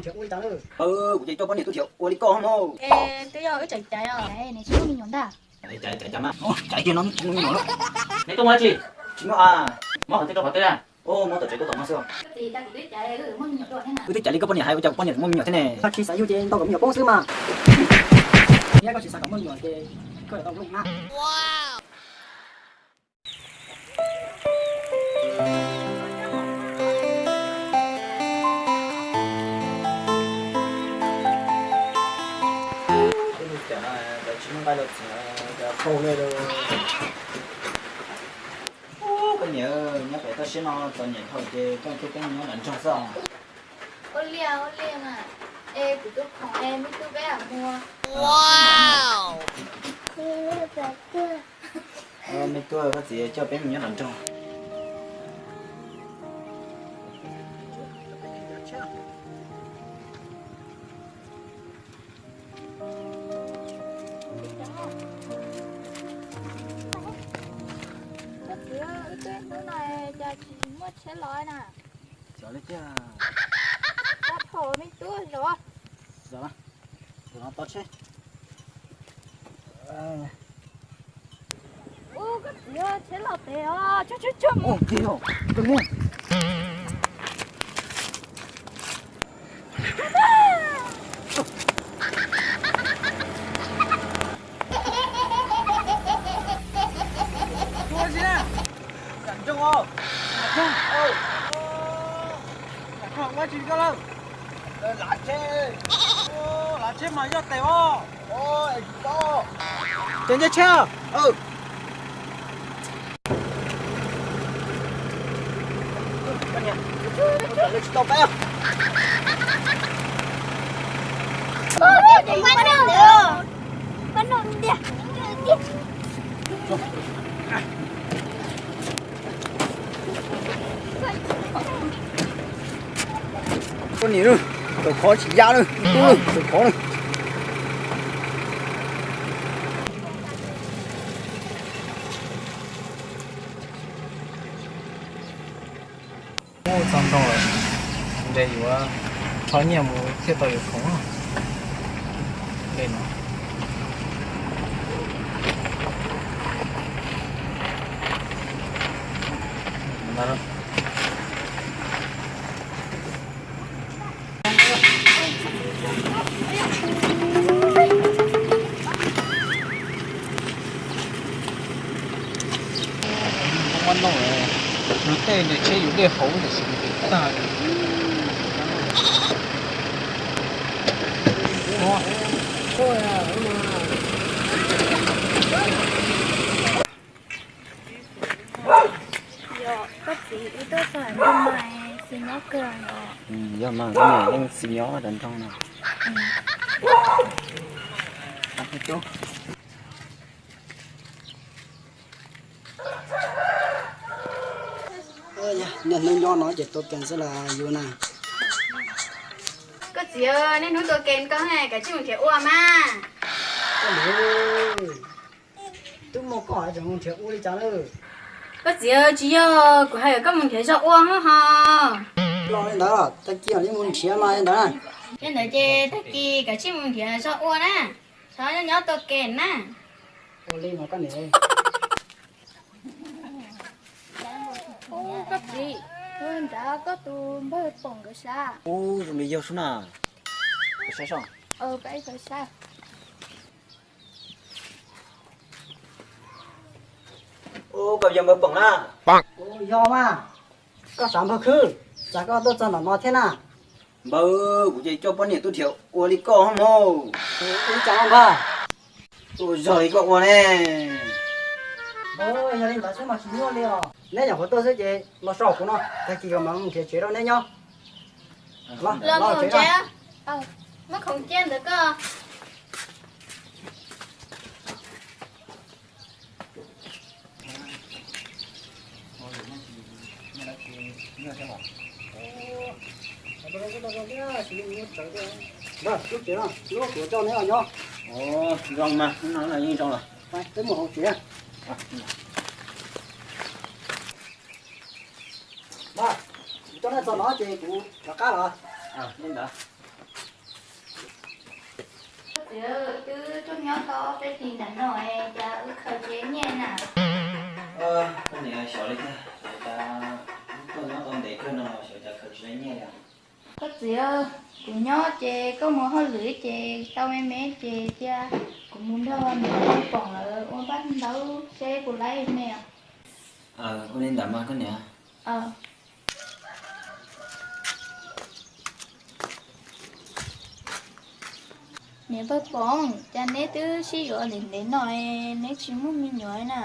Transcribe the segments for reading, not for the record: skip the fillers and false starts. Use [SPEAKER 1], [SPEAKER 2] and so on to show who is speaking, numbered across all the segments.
[SPEAKER 1] thiệu ui tao nữa.
[SPEAKER 2] Của chị cho bao nhiêu tôi thiệu, ôi đi con không?
[SPEAKER 3] Ê, tôi giờ chạy chạy rồi, này này chú mình nhổn ta.
[SPEAKER 2] Chạy chậm á, chạy kia nó nhỏ lắm.
[SPEAKER 4] Này tung hả chị?
[SPEAKER 2] Chính nó à,
[SPEAKER 4] Mỏ hẳn tới à?
[SPEAKER 2] mua tờ chạy có tổng nó sao?
[SPEAKER 3] Thì ta cũng biết chạy cái mình nhổn rồi thế nào.
[SPEAKER 2] Tôi thích chạy đi có bao nhiêu hay, chồng bao nhiêu mua nhiều thế này.
[SPEAKER 1] Phát chỉ sản yêu trên tao cũng nhiều bông xứ mà. Nghe có chỉ sản cảm ơn nhiều thì có tao lúc nào.
[SPEAKER 2] Bay được khâu lên rồi. Cái nhớ phải ta xin nó tao nhận thôi chứ cái nhớ lạnh trong sao.
[SPEAKER 3] Ô liêng à. Ê, của tôiของem mới tôi bé à mua.
[SPEAKER 5] Wow.
[SPEAKER 2] Mấy tôi có gì cho bé mình nhớ lạnh trong.
[SPEAKER 3] Cái này cho chị mất xe lói nè.
[SPEAKER 2] Chờ lấy chứ.
[SPEAKER 3] Tao thổi mấy túi rồi.
[SPEAKER 2] Giờ nó tốt chứ.
[SPEAKER 3] Ô, cái gì á, xe lói tè à. Chú.
[SPEAKER 2] Ô, gì đâu, đừng nghe. Thua gì nè? Chẳng trông không? Không quá chuyện cơ đâu. Lá chê mà cho tèo. Ôi, to. Trên chưa chưa? Con nhà. Con lên stop bé.
[SPEAKER 3] Bắn đâu đi.
[SPEAKER 2] Con gì nữa? Đồ khó chỉ ra nữa. Đồ khó nữa.
[SPEAKER 1] 오, 짠다. 근데 이거 전혀 뭐 해도 있고. 그래 너. 나는 운동을 그때 이제 제 육에 허우를 쓰게 됐다. 좋아야
[SPEAKER 3] Dạ, bác sĩ tôi phải bên này xin nó cường rồi.
[SPEAKER 2] giờ mà cái này đang xì nhó ở bên trong này. Đặt cái chỗ. Nhận nông nho nói chuyện tôi cần sẽ là vô này.
[SPEAKER 3] Có gì ơi, nên nói tôi kèn có này, cả chứ mình thiểu ua mà.
[SPEAKER 1] Tôi một câu hỏi rồi không thiệu ui trả lời.
[SPEAKER 3] Có gì ơi, chị ơi, của hai các mình thiểu cho ua hả hả?
[SPEAKER 1] Lo lên đó, ta kia đi muốn chia lo lên đó.
[SPEAKER 3] Nên đợi chê, tất kỳ cả chứ mình thiểu cho ua nè. Sao cho nhớ tôi kèn nè.
[SPEAKER 1] Ô lên mà con này.
[SPEAKER 3] Ô, cấp gì? Tôi đã có tù mới bổng cái xa.
[SPEAKER 2] Ô, rồi bây giờ xuống nào. Cái sao?
[SPEAKER 3] Vậy phải sao?
[SPEAKER 2] Ô, bây giờ mới bỏng na.
[SPEAKER 1] Ô, do mà. Có sản phẩm khứ. Chả có tôi cho nó thế nào.
[SPEAKER 2] Bơ, của chị cho bao nhiêu tôi thiệu, ôi đi con không?
[SPEAKER 1] Ui chào bà.
[SPEAKER 2] Ôi giời cậu quá nè.
[SPEAKER 1] Ôi, gia đình bà sẽ mà chỉ mua liền. Nếu nhà của tôi sẽ chế mà sọ của nó. Ta chỉ có mà không thể chế đâu nhá.
[SPEAKER 3] Lần không chế á? Nó không chế được cơ.
[SPEAKER 1] Vâng, lúc chế đó, lúc của cho này nhá.
[SPEAKER 2] Ồ, rong mà, nó nói là như rong rồi.
[SPEAKER 1] Đây, tới một hộp chế. Vâng, cho nên cho nó chế của cá rồi.
[SPEAKER 2] Lên đó.
[SPEAKER 3] giờ chứ trong nhỏ to cái gì đánh rồi cha khởi chế nhẹ nè.
[SPEAKER 2] Con này sợ đấy thế. Ta con nó còn để con nó sợ ta khởi chế nhẹ nè.
[SPEAKER 3] Có giờ của nhỏ chè có một hơi lưỡi chè tao mẹ chè cha cũng muốn đâu nữa còn là ôn bắt đâu xe của lấy nè.
[SPEAKER 2] Con nên đảm con này.
[SPEAKER 3] Nếu bớt bóng cha nét cứ xí gọi đến nói nét chỉ muốn mình nói nè.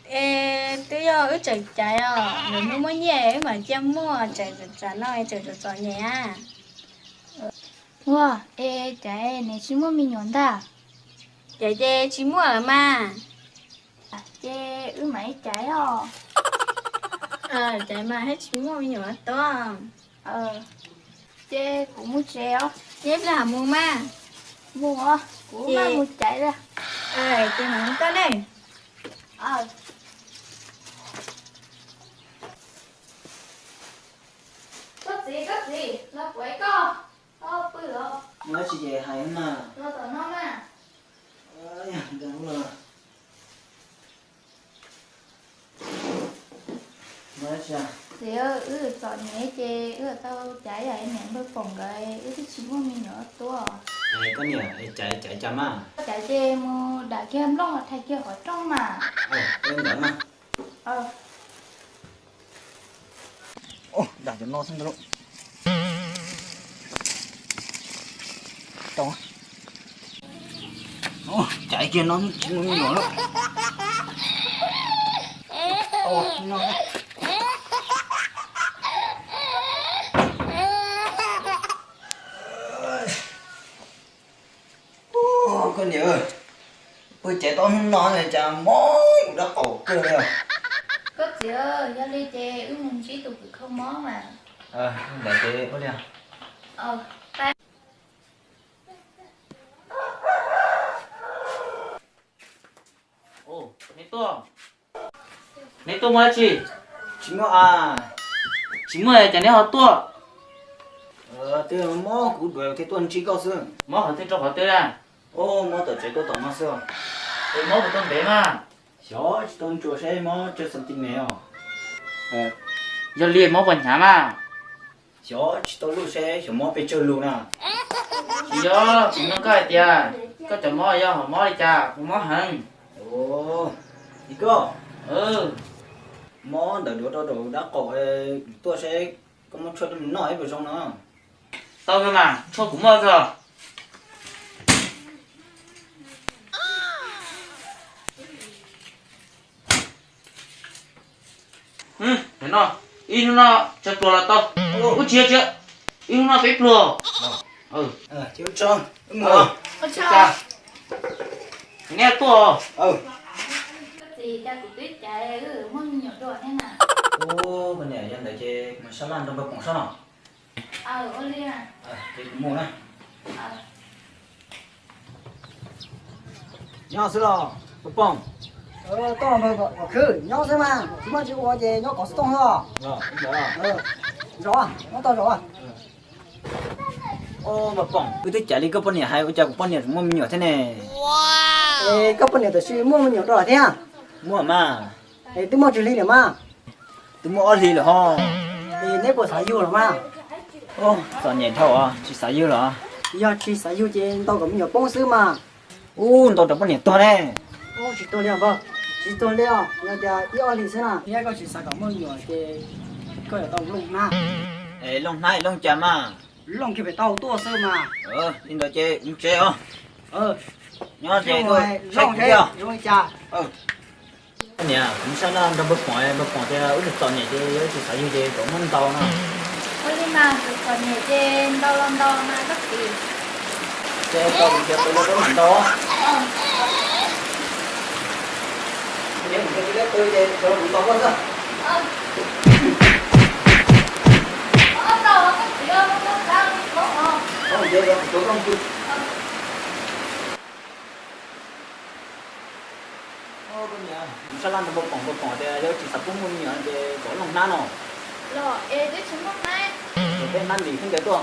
[SPEAKER 3] Ê, tôi giờ ước chạy chạy à, nếu nó mới nhẹ mà cha mua chạy chạy nói chạy chạy nhẹ. Wow, ê chạy nè chỉ muốn mình nhọn ta. Chạy chạy chỉ mua là mà. Chạy ước mấy chạy à. Chạy mà hết chỉ mua mình nhọn to. Chạy cũng muốn chạy á. Dép là mua mà. Mua cũng mà mua chạy ra. Chạy mà không có đây. Có gì, là quậy con. Bữa rồi.
[SPEAKER 2] Nó chỉ về hay mà.
[SPEAKER 3] Nó tao nó mà.
[SPEAKER 2] Đúng rồi. Nó chỉ
[SPEAKER 3] Thì chọn nhẹ chê, tao chạy lại mẹ bơi phòng rồi, cái chỉ mua mình nữa tua.
[SPEAKER 2] con này chạy chậm à.
[SPEAKER 3] Chạy chê mua đã kia em lông là thay kia ở trong mà.
[SPEAKER 2] Em đỡ mà. Đặt cho nó xong rồi. Đâu? Chạy kia nó nhỏ lắm. Nó. Con nhớ. Bây chạy to không nói này chả mó đã cổ cơ rồi.
[SPEAKER 3] Có gì ơi, ra đi chê, mình chỉ tụi không mó mà.
[SPEAKER 2] Để chế có đi à?
[SPEAKER 4] 오, 내 또 뭐지?
[SPEAKER 2] Chính à.
[SPEAKER 4] chính 뭐야? 자네 또.
[SPEAKER 2] Thế mó cũng đuổi cái tuần chỉ cao xương.
[SPEAKER 4] 뭐 어떻게 좀 어때라?
[SPEAKER 2] Mó tờ chế có tổng nó xương.
[SPEAKER 4] 뭐 보통 내마.
[SPEAKER 2] Xó chỉ tuần chùa xe mó chơi sân tinh nèo.
[SPEAKER 4] 열리에 뭐 번냐마.
[SPEAKER 2] Xó chỉ tuần lúc xe xó mó phải chơi luôn à.
[SPEAKER 4] 지요, 지는 거 있디야. 그저 뭐야? 뭐 있자. 뭐 한.
[SPEAKER 2] Igo.
[SPEAKER 4] 어,
[SPEAKER 2] Mó đỡ đồ đã cổ tua xe có một chút mình nói vào trong nó.
[SPEAKER 4] 떠그마. 저 구멍서. 응, 됐나? 이 누나 저 돌았다. 지야. 이 누나 배 풀어.
[SPEAKER 2] Chiếu tròn.
[SPEAKER 4] 자, nghe 또.
[SPEAKER 3] Có gì cha của tuyết chạy, mua nhiều đồ thế nào.
[SPEAKER 2] Bên này dân để chơi mà sao lan trong bậc còn sao nào?
[SPEAKER 3] Ô đi à.
[SPEAKER 2] Thì cũng mua nè. Nhau xưa lo, bậc bông.
[SPEAKER 1] to mà khử nhau xem mà chúng ta chỉ có về nó có stung thôi
[SPEAKER 2] Rồi, đúng rồi.
[SPEAKER 1] rõ nó to rõ
[SPEAKER 2] Bậc bông. Cứ thích chạy đi cái bên này hay, chạy bên này mua nhiều thế này.
[SPEAKER 1] ê các bạn này tôi suy mua nhiều đồ thế à
[SPEAKER 2] Mua mà.
[SPEAKER 1] ê tôi mua chữ lý nữa mà
[SPEAKER 2] Tôi mua gì rồi ho.
[SPEAKER 1] ê nếu có xài dưa rồi mà
[SPEAKER 2] Giờ nhện thầu à, chỉ xài dưa rồi.
[SPEAKER 1] giờ chỉ xài dưa trên tao cũng nhiều bông sứ mà
[SPEAKER 2] Tôi đọc bên này to đấy.
[SPEAKER 1] chỉ tôi liền vâng chỉ tôi liền nhà nhà yêu lý thế nào nhà có chỉ xài cả mua nhiều thì có là tao lùng na
[SPEAKER 2] Lông này, lông chả mà.
[SPEAKER 1] lùng thì phải tao tua sơ mà
[SPEAKER 2] Đi đợi chơi, chơi à. Nhớ chơi
[SPEAKER 1] rồi
[SPEAKER 2] thôi,
[SPEAKER 1] lùng thế rồi cha
[SPEAKER 2] nè, cũng sao nó đâu bớt khoảng thì ước được tòn nhẹ chứ chỉ phải như thế cũng không to nữa.
[SPEAKER 3] Ô đi mà, còn nhẹ trên đâu lon đâu mà rất kỳ.
[SPEAKER 2] Chơi to thì chơi tôi nó hẳn to. Nếu mình cái tôi chơi tôi cũng to quá sao?
[SPEAKER 3] Đâu cái gì đâu, nó đang có
[SPEAKER 2] Không chơi đâu, tôi không chơi. Con nhỉ, sao lan được bớt khoảng thì chỉ sắp cũng muốn nhỉ thì có lòng nan rồi.
[SPEAKER 3] Rồi, ê cái chúng nó này.
[SPEAKER 2] Rồi bên nan gì không cái tôi.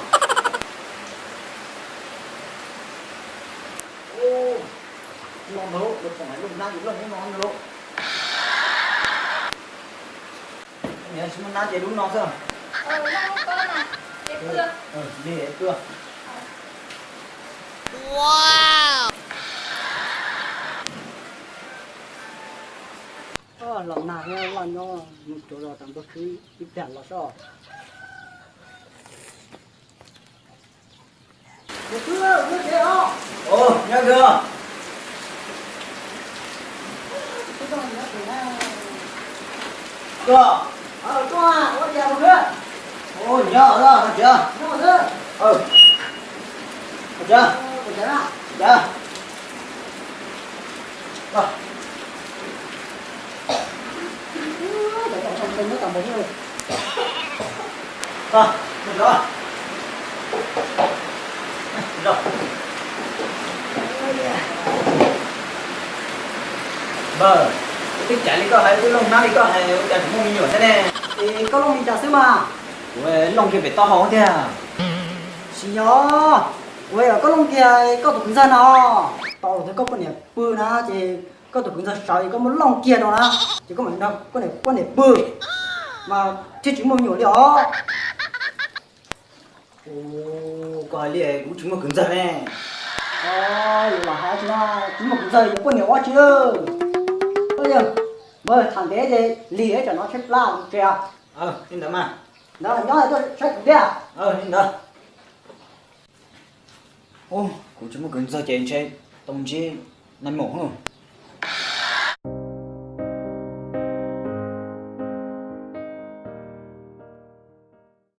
[SPEAKER 1] ngon lỗ được phải lúc nào cũng là ngon lỗ nhớ chúng nó chế đúng nó sao
[SPEAKER 3] Nó có nè. Để cưa.
[SPEAKER 1] đi để cưa
[SPEAKER 5] Wow.
[SPEAKER 1] lần nào nha lần nó một chỗ rồi tầm tôi cứ ít tiền là sao để cưa cưa chế không nhớ cưa cưa cưa có chè một cưa nhớ rồi chưa nhớ rồi chưa chưa rồi trong nó tầm bốn rồi được rồi rồi bờ cái chả đi có hay cái lông nó đi có hay chả cũng không nhiều thế này thì có lông mình chả xứ mà ôi lông kia phải to hổ thế à xí nhỏ ôi có lông kia có tụi dân nó to thì có con này bự na thì có tụi dân sợi có một lông kia đó na chỉ có mình đâu con này bự mà chứ chúng mình nhiều đó coi liền cũng chúng mình cứng giờ này là hai chúng mình cứng giờ có nhiều quá chưa bây giờ mời thằng bé thì lìa cho nó xếp lao kìa in đó mà đó nhỏ tôi xếp kìa in đó cũng chúng mình cứng giờ trên tông chi nằm mổ không